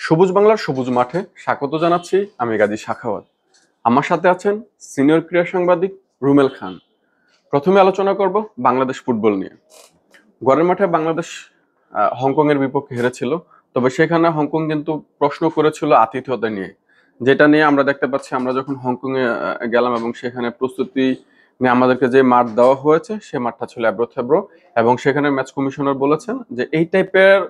সবুজ বাংলার সবুজ মাঠে স্বাগত জানাচ্ছি। আমি গাজী সাখাওয়াত। আমার সাথে আছেন সিনিয়র ক্রীড়া সাংবাদিক রুমেল খান। প্রথমে আলোচনা করব বাংলাদেশ ফুটবল নিয়ে। ঘরের মাঠে বাংলাদেশ হংকং এর বিপক্ষে হেরেছিল, তবে সেখানে হংকং কিন্তু প্রশ্ন করেছিল আতিথ্যতা নিয়ে, যেটা নিয়ে আমরা দেখতে পাচ্ছি আমরা যখন হংকং এ গেলাম এবং সেখানে প্রস্তুতি নিয়ে আমাদেরকে যে মাঠ দেওয়া হয়েছে সে মাঠটা ছিল এবড়ো এবং সেখানে ম্যাচ কমিশনার বলেছেন যে এই টাইপের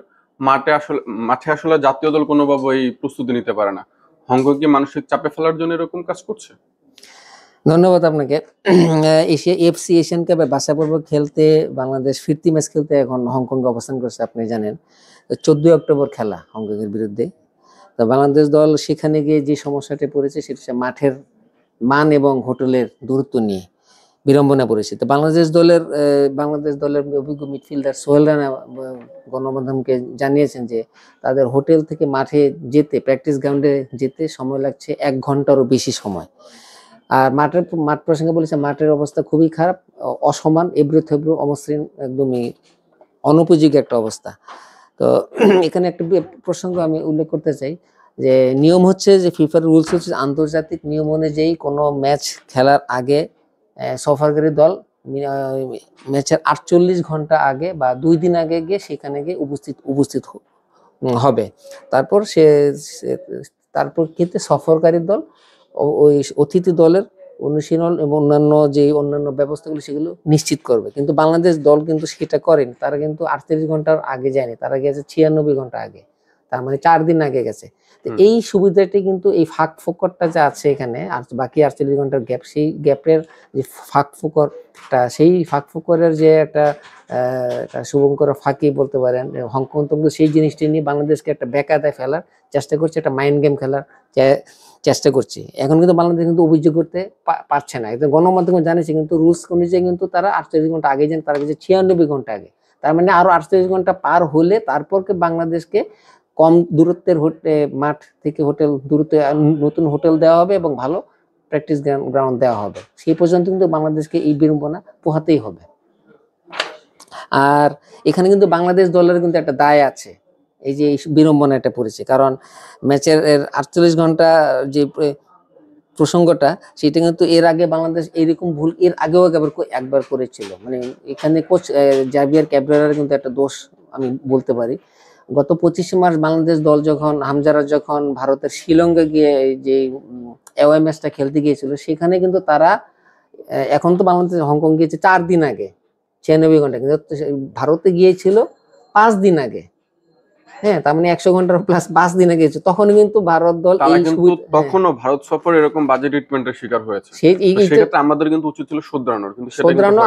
মাঠে আসলে জাতীয় দল কোনোভাবে এই প্রস্তুতি নিতে পারে না। হংকং কি মানসিক চাপে ফেলার জন্য এরকম কাজ করছে? ধন্যবাদ আপনাকে। এশিয়ান কাপে বাছাই পর্ব খেলতে বাংলাদেশ ফিরতি ম্যাচ খেলতে এখন হংকংয়ে অবস্থান করছে, আপনি জানেন। 14 অক্টোবর খেলা হংকং এর বিরুদ্ধে। তো বাংলাদেশ দল সেখানে গিয়ে যে সমস্যাটি পড়েছে সেটা মাঠের মান এবং হোটেলের দূরত্ব নিয়ে বিড়ম্বনা পড়েছে। তো বাংলাদেশ দলের অভিজ্ঞ মিডফিল্ডার সোহেল রানা গণমাধ্যমকে জানিয়েছেন যে তাদের হোটেল থেকে মাঠে যেতে, প্র্যাকটিস গ্রাউন্ডে যেতে সময় লাগছে 1 ঘন্টারও বেশি সময়। আর মাঠ প্রসঙ্গে বলেছে মাঠের অবস্থা খুবই খারাপ, অসমান, এবড়ো-থেবড়ো, অমসৃণ, একদমই অনুপযোগী একটা অবস্থা। তো এখানে একটা প্রসঙ্গ আমি উল্লেখ করতে চাই যে নিয়ম হচ্ছে যে ফিফার রুলস হচ্ছে আন্তর্জাতিক নিয়ম অনুযায়ী কোনো ম্যাচ খেলার আগে সফরকারী দল ম্যাচের 48 ঘন্টা আগে বা 2 দিন আগে গিয়ে সেখানে গিয়ে উপস্থিত হবে। তারপর কিন্তু সফরকারী দল ওই অতিথি দলের অনুশীলন এবং অন্যান্য ব্যবস্থাগুলো সেগুলো নিশ্চিত করবে। কিন্তু বাংলাদেশ দল কিন্তু সেটা করেনি। তারা কিন্তু 38 ঘন্টার আগে যায়নি, তারা গেছে 96 ঘন্টা আগে, তার মানে 4 দিন আগে গেছে। তো এই সুবিধাটি কিন্তু এই ফাঁক ফোকরটা যে আছে এখানে, আর বাকি 48 ঘন্টার গ্যাপ, সেই গ্যাপের যে ফাঁক ফোকরটা, সেই ফাঁক ফোকরের যে একটা শুভঙ্কর ফাঁকি বলতে পারেন, হংকং তো সেই জিনিসটি নিয়ে বাংলাদেশকে একটা বেকায়দায় ফেলার চেষ্টা করছে, একটা মাইন্ড গেম খেলার চেষ্টা করছে। এখন কিন্তু বাংলাদেশ কিন্তু অভিযোগ করতে পারছে না, গণমাধ্যমে জানিয়েছে, কিন্তু রুলস অনুযায়ী কিন্তু তারা 48 ঘন্টা আগে যান, তারা গেছে 96 ঘন্টা আগে। তার মানে আরো 48 ঘন্টা পার হলে তারপর বাংলাদেশকে কম দূরত্বের মাঠ থেকে দূরত্বে নতুন হোটেল দেওয়া হবে এবং ভালো প্র্যাকটিস গ্রাউন্ড দেওয়া হবে। সেই পর্যন্ত কিন্তু বাংলাদেশকে এই বিড়ম্বনা পোহাতেই হবে। আর এখানে কিন্তু বাংলাদেশ দলের কিন্তু একটা দায় আছে, এই যে বিড়ম্বনাটা পড়েছে, কারণ ম্যাচের 48 ঘন্টা যে প্রসঙ্গটা, সেটা কিন্তু এর আগে বাংলাদেশ এরকম ভুল এর আগেও একবার করেছিল। মানে এখানে কোচ জাভিয়ার ক্যাবরেরার কিন্তু একটা দোষ আমি বলতে পারি। গত 25 মার্চ বাংলাদেশ দল হামজারা যখন ভারতের শিলংয়ে গিয়ে যে অ্যাওয়ে ম্যাচটা খেলতে গিয়েছিল, সেখানে কিন্তু তারা, এখন তো বাংলাদেশ হংকং গিয়েছে 4 দিন আগে 96 ঘন্টা, কিন্তু ভারতে গিয়েছিল 5 দিন আগে। হ্যাঁ, তার মানে 100 ঘন্টার প্লাস 5 দিনে গেছে। তখন কিন্তু ভারত দল তখনও ভারত সফর এরকম বাজে ট্রিটমেন্টের শিকার হয়েছে। সেক্ষেত্রে আমাদের কিন্তু উচিত ছিল শুধরানোর, কিন্তু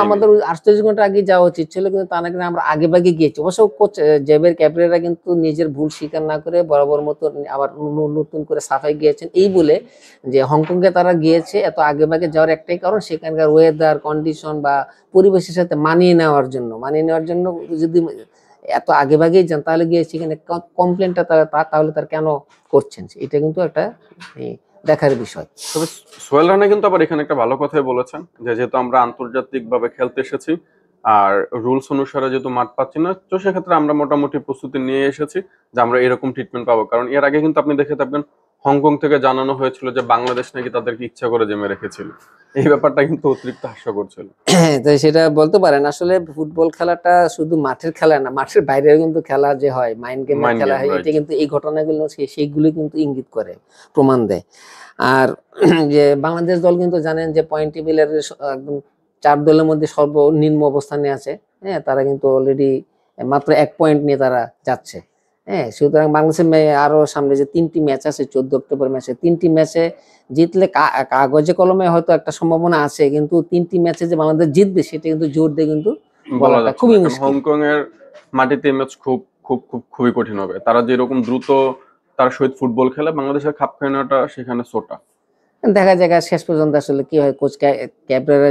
আমাদের 48 ঘন্টা আগে যাওয়া উচিত ছিল, কিন্তু তা না, কিন্তু আমরা আগে ভাগে গিয়েছি। অবশ্য কোচ জেবের ক্যাবরেরা কিন্তু নিজের ভুল স্বীকার না করে বরাবর মতো আবার নতুন করে সাফাই গিয়েছেন, এই বলে যে হংকংয়ে তারা গিয়েছে এত আগে ভাগে যাওয়ার একটাই কারণ সেখানকার ওয়েদার কন্ডিশন বা পরিবেশের সাথে মানিয়ে নেওয়ার জন্য যদি এত আগে ভাগেই যান, তাহলে গিয়ে সেখানে কমপ্লেনটা তাহলে তার কেন করছেন, এটা কিন্তু একটা দেখার বিষয়। তবে সোহেল রানা কিন্তু আবার এখানে একটা ভালো কথাই বলেছেন যে যেহেতু আমরা আন্তর্জাতিক ভাবে খেলতে এসেছি আর রুলস অনুসারে যেহেতু মাঠ পাচ্ছি না, তো সেক্ষেত্রে আমরা মোটামুটি প্রস্তুতি নিয়ে এসেছি যে আমরা এরকম ট্রিটমেন্ট পাবো। কারণ এর আগে কিন্তু আপনি দেখে থাকবেন হংকং থেকে জানানো হয়েছিল যে বাংলাদেশ নাকি তাদেরকে ইচ্ছা করে জেমে রেখেছিল। এই ব্যাপারটা কিন্তু অতিরিক্ত হাস্যকর ছিল। তো সেটা বলতে পারেন, আসলে ফুটবল খেলাটা শুধু মাঠের খেলা না, মাঠের বাইরেও কিন্তু খেলা যে হয়, মাইন্ড গেমের খেলা হয়, এটা কিন্তু এই ঘটনাগুলো সেইগুলো কিন্তু ইঙ্গিত করে, প্রমাণ দেয়। আর যে বাংলাদেশ দল কিন্তু জানেন যে পয়েন্ট টেবিলের একদম 4 দলের মধ্যে সর্বনিম্ন অবস্থানে আছে। হ্যাঁ, তারা কিন্তু অলরেডি মাত্র 1 পয়েন্ট নিয়ে তারা যাচ্ছে। হ্যাঁ, সুতরাং বাংলাদেশের আরো সামনে যে 3টি ম্যাচ আছে, 14 অক্টোবর ম্যাচে 3টি ম্যাচে জিতলে কাগজে কলমে হয়তো একটা সম্ভাবনা আছে, কিন্তু 3টি ম্যাচে যে বাংলাদেশ জিতবে সেটা কিন্তু জোর দিয়ে কিন্তু বলাটা খুবই মুশকিল। হংকং এর মাটিতে ম্যাচ খুবই কঠিন হবে। তারা যেরকম দ্রুত তার সহিত ফুটবল খেলে, বাংলাদেশের খাপ খায় নেওয়াটা সেখানে ছোটা। দেখা যাক শেষ পর্যন্ত আসলে কি হয়, কোচ ক্যাবরেরা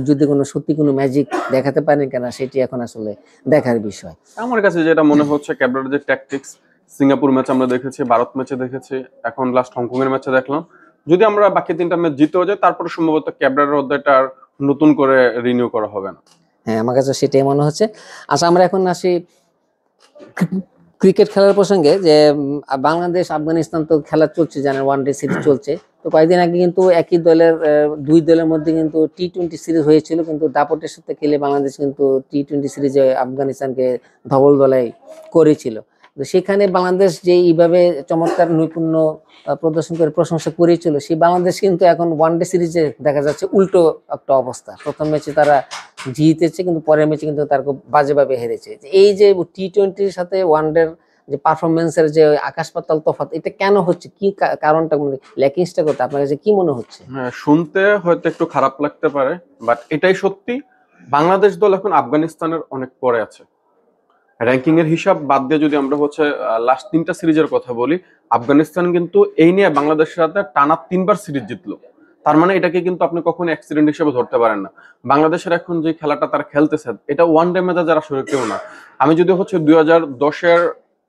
যদি সত্যি কোনো ম্যাজিক দেখাতে পারেন কিনা, সেটি এখন আসলে দেখার বিষয়। আমার কাছে যেটা মনে হচ্ছে, ক্যাবরেরার যে ট্যাকটিক্স, সিঙ্গাপুর ম্যাচ আমরা দেখেছি, ভারত ম্যাচে দেখেছি, এখন লাস্ট হংকং এর ম্যাচে দেখলাম, যদি আমরা বাকি 3টা ম্যাচ জিতেও যাই, তারপরে সম্ভবত ক্যাবরেরার অধ্যায়টা আর নতুন করে রিনিউ করা হবে না। হ্যাঁ, আমার কাছে সেটাই মনে হচ্ছে। আচ্ছা, আমরা এখন আসি ক্রিকেট খেলার প্রসঙ্গে যে বাংলাদেশ আফগানিস্তান তো খেলা চলছে, জানেন ওয়ান ডে সিরিজ চলছে। তো কয়েকদিন আগে কিন্তু একই দলের দুই দলের মধ্যে কিন্তু টি-20 সিরিজ হয়েছিল, কিন্তু দাপটের সাথে খেলে বাংলাদেশ কিন্তু টি-20 সিরিজে আফগানিস্তানকে ধবল দলাই করেছিল। তো সেখানে বাংলাদেশ যে এইভাবে চমৎকার নৈপুণ্য প্রদর্শন করে প্রশংসা করেছিল, সেই বাংলাদেশ কিন্তু এখন ওয়ান ডে সিরিজে দেখা যাচ্ছে উল্টো একটা অবস্থা। প্রথম ম্যাচে তারা জিতেছে, কিন্তু পরের ম্যাচে কিন্তু তারা খুব বাজেভাবে হেরেছে। এই যে টি-20-র সাথে ওয়ান ডের যে পারফরমেন্সের যে আকাশ পাতাল তফাৎ, এটা কেন হচ্ছে, কি কারণটা, মানে ল্যাকিংসটা করতে আপনার কাছে কি মনে হচ্ছে? হ্যাঁ, শুনতে হয়তো একটু খারাপ লাগতে পারে, বাট এটাই সত্যি। বাংলাদেশ দল এখন আফগানিস্তানের অনেক পরে আছে। র্যাঙ্কিং এর হিসাব বাদ দিয়ে যদি আমরা হচ্ছে লাস্ট 3টা সিরিজের কথা বলি, আফগানিস্তান কিন্তু এই নিয়ে বাংলাদেশের সাথে টানা 3বার সিরিজ জিতলো। তার মানে এটাকে কিন্তু আপনি কখনো অ্যাক্সিডেন্ট হিসেবে ধরতে পারেন না। বাংলাদেশের এখন যে খেলাটা তারা খেলতেছে, এটা ওয়ান ডে ম্যাচে যারা আসলে কেউ না। আমি যদি হচ্ছে 2010-এর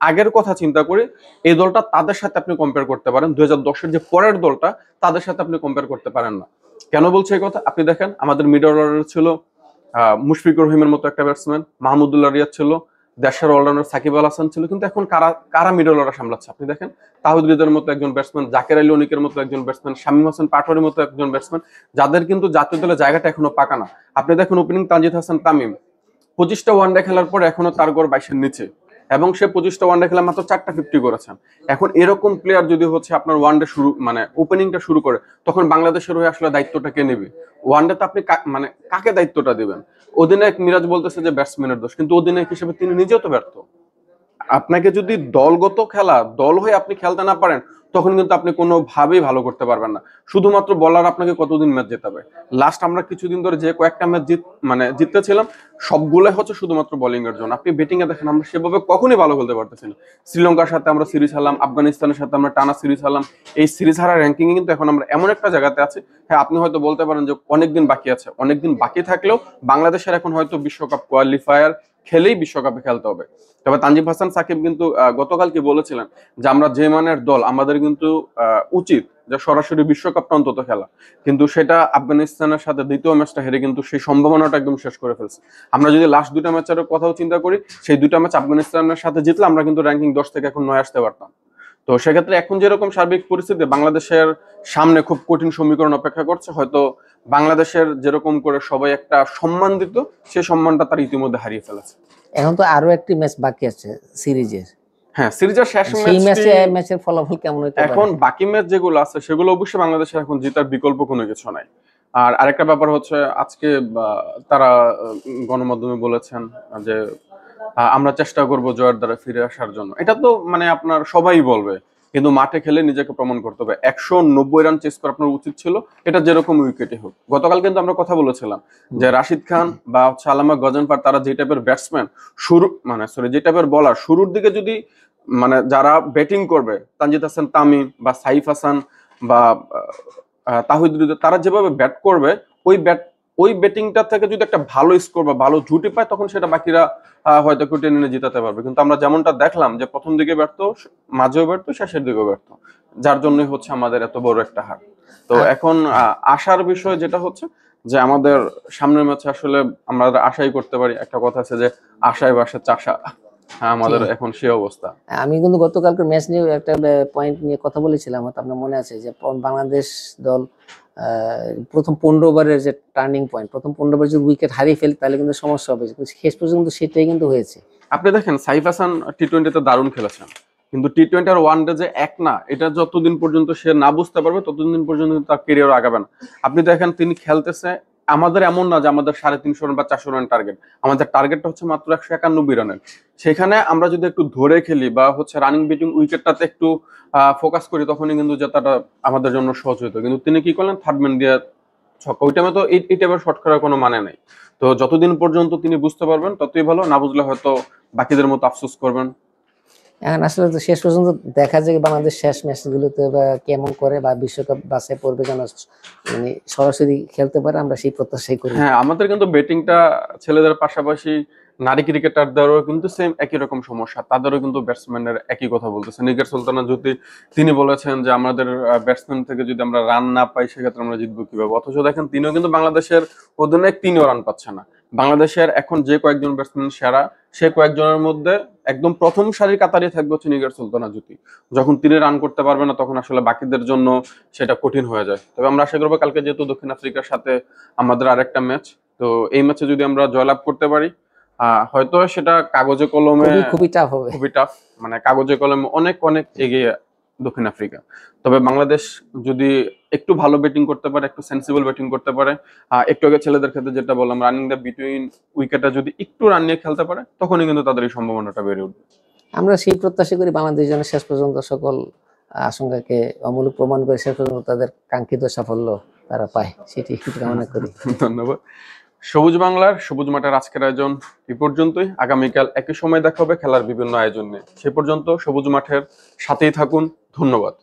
আগের কথা চিন্তা করি, এই দলটা তাদের সাথে আপনি কম্পেয়ার করতে পারেন। 2010-এর যে পরের দলটা, তাদের সাথে আপনি কম্পেয়ার করতে পারেন না। কেন বলছে এই কথা? আপনি দেখেন, আমাদের মিডল অর্ডার ছিল মুশফিকুর রহিমের মতো একটা ব্যাটসম্যান, মাহমুদুল্লাহ রিয়াদ ছিল, দেশের অলরাউন্ডার সাকিব আল হাসান ছিল, কিন্তু এখন কারা কারা মিডল অর্ডার সামলাচ্ছে আপনি দেখেন। তাহিদ হৃদয়ের মতো একজন ব্যাটসম্যান, জাকের আলী অনিকের মতো একজন ব্যাটসম্যান, শামীম হোসেন পাটোয়ারির মতো একজন ব্যাটসম্যান, যাদের কিন্তু জাতীয় দলের জায়গাটা এখনো পাকা না। আপনি দেখেন ওপেনিং তানজিদ হাসান তামিম 25টা ওয়ানডে খেলার পরে এখনো তার গড় 22-এর নিচে, এবং সে 25টা ওয়ানডে খেলা মাত্র 4টা 50 করেছেন। এখন এরকম প্লেয়ার যদি হচ্ছে আপনার ওয়ানডে শুরু মানে ওপেনিংটা শুরু করে, তখন বাংলাদেশের হয়ে আসলে দায়িত্বটা কে নেবে? ওয়ানডেতে আপনি মানে কাকে দায়িত্বটা দিবেন? অধিনায়ক মিরাজ বলতেছে যে ব্যাটসম্যানের দোষ, কিন্তু অধিনায়ক হিসেবে তিনি নিজেও তো ব্যর্থ। আপনাকে যদি দলগত খেলা, দল হয়ে আপনি খেলতে না পারেন, তখন কিন্তু আপনি কোনোভাবেই ভালো করতে পারবেন না। শুধুমাত্র বলার আপনাকে কতদিন ম্যাচ জেতাবে? লাস্ট আমরা কিছুদিন ধরে যে কয়েকটা ম্যাচ জিততেছিলাম, সবগুলো হচ্ছে শুধুমাত্র বোলিং এর জন্য। আপনি ব্যাটিং এ দেখেন, আমরা সেভাবে কখনোই ভালো খেলতে পারতেছি না। শ্রীলঙ্কার সাথে আমরা সিরিজ হারলাম, আফগানিস্তানের সাথে আমরা টানা সিরিজ হারলাম। এই সিরিজ হারা র্যাঙ্কিং এ কিন্তু এখন আমরা এমন একটা জায়গাতে আছি। হ্যাঁ, আপনি হয়তো বলতে পারেন যে অনেকদিন বাকি আছে, অনেকদিন বাকি থাকলেও বাংলাদেশের এখন হয়তো বিশ্বকাপ কোয়ালিফায়ার খেলেই বিশ্বকাপে খেলতে হবে। তবে তানজিব হাসান সাকিব কিন্তু গতকাল কি বলেছিলেন যে আমরা যে মানের দল, আমাদের কিন্তু উচিত যে সরাসরি বিশ্বকাপটা অন্তত খেলা। কিন্তু সেটা আফগানিস্তানের সাথে দ্বিতীয় ম্যাচটা হেরে কিন্তু সেই সম্ভাবনাটা একদম শেষ করে ফেলছে। আমরা যদি লাস্ট 2টা ম্যাচের কথাও চিন্তা করি, সেই 2টা ম্যাচ আফগানিস্তানের সাথে জিতলে আমরা কিন্তু র্যাঙ্কিং 10 থেকে এখন 9 আসতে পারতাম। তো সেক্ষেত্রে এখন যেরকম সার্বিক পরিস্থিতি, বাংলাদেশের সামনে খুব কঠিন সমীকরণ অপেক্ষা করছে। হয়তো বাংলাদেশের যেরকম করে সবাই একটা সম্মান দিত, সেই সম্মানটা তার ইতিমধ্যে হারিয়ে ফেলেছে। এখন তো আরো একটি ম্যাচ বাকি আছে সিরিজের। হ্যাঁ, সিরিজের শেষ সেই ম্যাচটি ম্যাচের ফলাফল কেমন হতে পারে? এখন বাকি ম্যাচ যেগুলো আছে সেগুলো অবশ্যই বাংলাদেশের এখন জেতার বিকল্প কোনো কিছু নাই। আর আরেকটা ব্যাপার হচ্ছে, আজকে তারা গণমাধ্যমে বলেছেন যে আমরা চেষ্টা করব জয়ের দ্বারা ফিরে আসার জন্য। এটা তো মানে আপনার সবাই বলবে, কিন্তু মাঠে খেলে নিজেকে প্রমাণ করতে হবে। 190 রান চেস করা আপনার উচিত ছিল, এটা যেরকম উইকেটে হোক। গতকাল কিন্তু আমরা কথা বলেছিলাম যে রাশিদ খান বা আলামা গজনফার, তারা যে টাইপের ব্যাটসম্যান শুরু যে টাইপের বলার শুরুর দিকে যদি যারা ব্যাটিং করবে, তানজিদ হাসান তামিম বা সাইফ হাসান বা তাহিদ হৃদয়, তারা যেভাবে ব্যাট করবে, ওই ব্যাটিংটা থেকে যদি একটা ভালো স্কোর বা ভালো জুটি পায়, তখন সেটা বাকিরা হয়তো একটু টেনে নিয়ে জিতাতে পারবে। কিন্তু আমরা যেমনটা দেখলাম যে প্রথম দিকে ব্যর্থ, মাঝেও ব্যর্থ, শেষের দিকেও ব্যর্থ, যার জন্যই হচ্ছে আমাদের এত বড় একটা হার। তো এখন আশার বিষয় যেটা হচ্ছে যে আমাদের সামনের ম্যাচে আসলে আমরা আশাই করতে পারি। একটা কথা আছে যে আশায় বাসে চাষা, আমাদের এখন সেই অবস্থা। আমি কিন্তু গতকালকের ম্যাচ নিয়ে একটা পয়েন্ট নিয়ে কথা বলেছিলাম, হয়তো আপনার মনে আছে, যে বাংলাদেশ দল প্রথম 15 ওভারের যে টার্নিং পয়েন্ট, প্রথম 15 ওভার যদি উইকেট হারিয়ে ফেলে তাহলে কিন্তু সমস্যা হবে। শেষ পর্যন্ত সেটাই কিন্তু হয়েছে। আপনি দেখেন সাইফ হাসান টি-20তে দারুণ খেলেছেন, কিন্তু টি-20 আর ওয়ান ডে যে এক না, এটা যতদিন পর্যন্ত সে না বুঝতে পারবে ততদিন পর্যন্ত তার ক্যারিয়ার আগাবে না। আপনি দেখেন তিনি খেলতেছে, আমাদের এমন না যে আমাদের 350 রান বা 400 রান টার্গেট, আমাদের টার্গেটটা হচ্ছে মাত্র 191 রানের। সেখানে আমরা যদি একটু ধরে খেলি বা হচ্ছে রানিং ব্যাটিং উইকেটটাতে একটু ফোকাস করি, তখনই কিন্তু জেতাটা আমাদের জন্য সহজ হতো। কিন্তু তিনি কি করলেন, থার্ড ম্যান দিয়ে ছক্কা। ওই টাইমে তো এই টাইপের শট করার কোনো মানে নেই। তো যতদিন পর্যন্ত তিনি বুঝতে পারবেন ততই ভালো, না বুঝলে হয়তো বাকিদের মতো আফসোস করবেন। এখন আসলে তো শেষ পর্যন্ত দেখা যায় বাংলাদেশ শেষ ম্যাচগুলোতে বা কেমন করে, বা বিশ্বকাপ বাছাই পড়বে যেন মানে সরাসরি খেলতে পারে, আমরা সেই প্রত্যাশাই করি। হ্যাঁ, আমাদের কিন্তু ব্যাটিংটা ছেলেদের পাশাপাশি নারী ক্রিকেটারদেরও কিন্তু সেম একই রকম সমস্যা, তাদেরও কিন্তু ব্যাটসম্যানের একই কথা বলতেছে। নিগার সুলতানা জ্যোতি, তিনি বলেছেন যে আমাদের ব্যাটসম্যান থেকে যদি আমরা রান না পাই, সেক্ষেত্রে আমরা জিতবো কিভাবে? অথচ দেখেন তিনিও কিন্তু বাংলাদেশের অধিনায়ক, তিনিও রান পাচ্ছে না। বাংলাদেশের এখন যে কয়েকজন ব্যাটসম্যান সেরা, সে কয়েকজনের মধ্যে একদম প্রথম সারির কাতারে থাকবে হচ্ছে নিগার সুলতানা জ্যোতি। যখন তিনি রান করতে পারবে না তখন আসলে বাকিদের জন্য সেটা কঠিন হয়ে যায়। তবে আমরা আশা করবো কালকে যেহেতু দক্ষিণ আফ্রিকার সাথে আমাদের আরেকটা ম্যাচ, তো এই ম্যাচে যদি আমরা জয়লাভ করতে পারি, হয়তো সেটা কাগজে কলমে খুবই টাফ হবে। খুবই টাফ, মানে কাগজে কলমে অনেক অনেক এগিয়ে দক্ষিণ আফ্রিকা। তবে বাংলাদেশ যদি একটু ভালো ব্যাটিং করতে পারে, একটু সেন্সিবল ব্যাটিং করতে পারে, একটু আগে ছেলেদের ক্ষেত্রে যেটা বললাম, রানিং দ্য বিটুইন উইকেটে যদি একটু রান নিয়ে খেলতে পারে, তখনই কিন্তু তাদের এই সম্ভাবনাটা বেড়ে উঠবে। আমরা সেই প্রত্যাশা করি বাংলাদেশ যেন শেষ পর্যন্ত সকল আশঙ্কাকে অমূলক প্রমাণ করে শেষ পর্যন্ত তাদের কাঙ্ক্ষিত সাফল্য তারা পায়, সেটি কামনা করি। ধন্যবাদ। সবুজ বাংলার সবুজ মাঠের আজকের আয়োজন এই পর্যন্তই। আগামীকাল একই সময় দেখা হবে খেলার বিভিন্ন আয়োজন নিয়ে। সে পর্যন্ত সবুজ মাঠের সাথেই থাকুন। ধন্যবাদ।